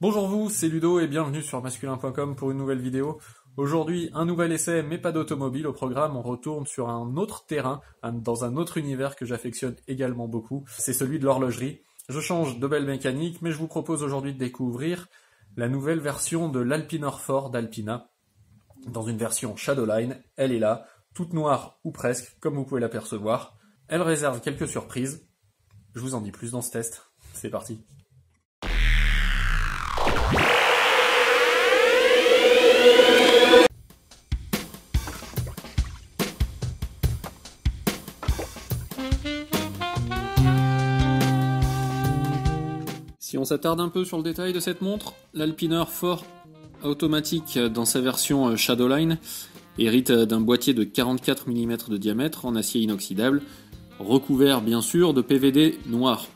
Bonjour vous, c'est Ludo et bienvenue sur masculin.com pour une nouvelle vidéo. Aujourd'hui, un nouvel essai mais pas d'automobile au programme, on retourne sur un autre terrain, dans un autre univers que j'affectionne également beaucoup, c'est celui de l'horlogerie. Je change de belle mécanique, mais je vous propose aujourd'hui de découvrir la nouvelle version de l'Alpinor 4 d'Alpina, dans une version Shadowline. Elle est là, toute noire ou presque, comme vous pouvez l'apercevoir. Elle réserve quelques surprises. Je vous en dis plus dans ce test. C'est parti. Si on s'attarde un peu sur le détail de cette montre, l'Alpinor 4 automatique dans sa version Shadowline hérite d'un boîtier de 44 mm de diamètre en acier inoxydable, recouvert bien sûr de PVD noir.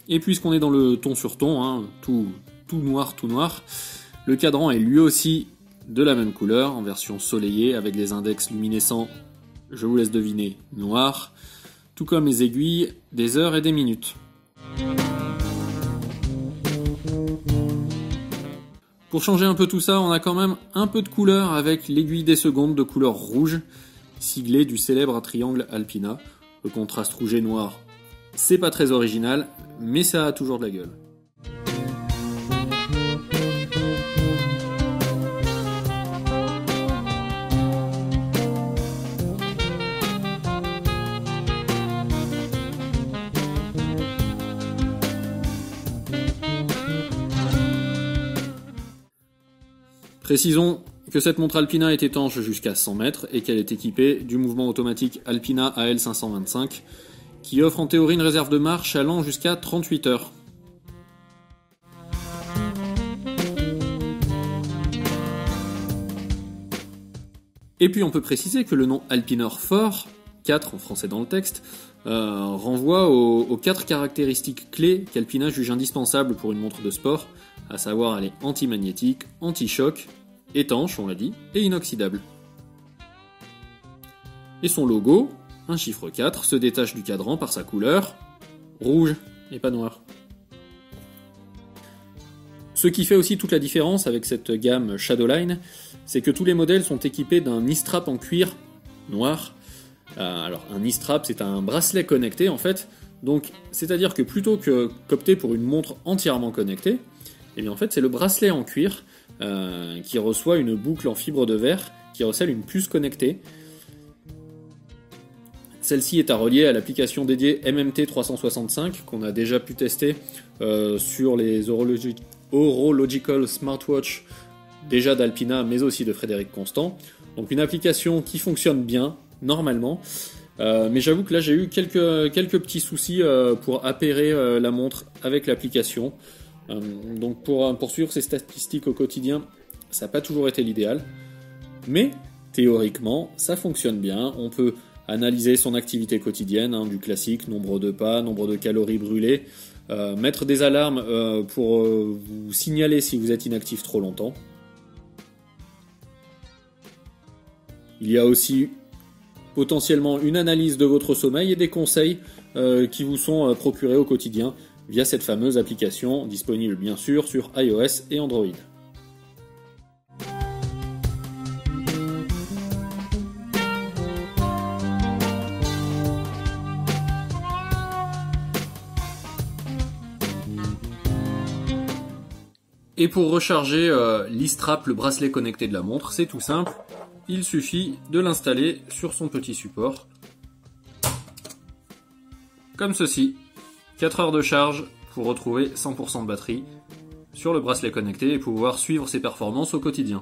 Et puisqu'on est dans le ton sur ton, tout noir, le cadran est lui aussi de la même couleur, en version soleillée, avec des index luminescents, je vous laisse deviner, noirs, tout comme les aiguilles, des heures et des minutes. Pour changer un peu tout ça, on a quand même un peu de couleur avec l'aiguille des secondes de couleur rouge, siglée du célèbre triangle Alpina. Le contraste rouge et noir, c'est pas très original, mais ça a toujours de la gueule. Précisons que cette montre Alpina est étanche jusqu'à 100 mètres et qu'elle est équipée du mouvement automatique Alpina AL525 qui offre en théorie une réserve de marche allant jusqu'à 38 heures. Et puis on peut préciser que le nom Alpinor 4 en français dans le texte, renvoie aux 4 caractéristiques clés qu'Alpina juge indispensables pour une montre de sport, à savoir elle est anti-magnétique, anti-choc, étanche, on l'a dit, et inoxydable. Et son logo, un chiffre 4, se détache du cadran par sa couleur, rouge et pas noir. Ce qui fait aussi toute la différence avec cette gamme Shadowline, c'est que tous les modèles sont équipés d'un e-strap en cuir noir. Alors un e-strap, c'est un bracelet connecté en fait, donc c'est-à-dire que plutôt que qu'opter pour une montre entièrement connectée, et bien en fait c'est le bracelet en cuir qui reçoit une boucle en fibre de verre qui recèle une puce connectée. Celle-ci est à relier à l'application dédiée MMT 365 qu'on a déjà pu tester sur les Horological Smartwatch déjà d'Alpina mais aussi de Frédéric Constant. Donc une application qui fonctionne bien normalement, mais j'avoue que là j'ai eu quelques petits soucis pour appairer la montre avec l'application. Donc pour suivre ces statistiques au quotidien, ça n'a pas toujours été l'idéal, mais théoriquement ça fonctionne bien. On peut analyser son activité quotidienne, du classique, nombre de pas, nombre de calories brûlées, mettre des alarmes pour vous signaler si vous êtes inactif trop longtemps. Il y a aussi potentiellement une analyse de votre sommeil et des conseils qui vous sont procurés au quotidien via cette fameuse application disponible bien sûr sur iOS et Android. Et pour recharger l'e-strap, le bracelet connecté de la montre, c'est tout simple. Il suffit de l'installer sur son petit support. Comme ceci. 4 heures de charge pour retrouver 100% de batterie sur le bracelet connecté et pouvoir suivre ses performances au quotidien.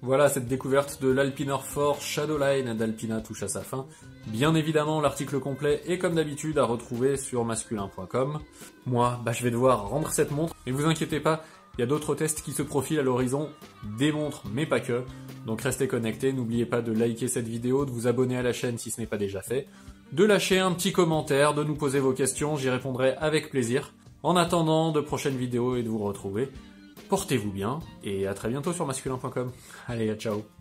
Voilà, cette découverte de l'Alpinor 4 Shadowline d'Alpina touche à sa fin. Bien évidemment, l'article complet est comme d'habitude à retrouver sur masculin.com. Moi, je vais devoir rendre cette montre, et vous inquiétez pas, il y a d'autres tests qui se profilent à l'horizon, des montres, mais pas que. Donc restez connectés, n'oubliez pas de liker cette vidéo, de vous abonner à la chaîne si ce n'est pas déjà fait. de lâcher un petit commentaire, de nous poser vos questions, j'y répondrai avec plaisir. En attendant de prochaines vidéos et de vous retrouver, portez-vous bien et à très bientôt sur masculin.com. Allez, ciao.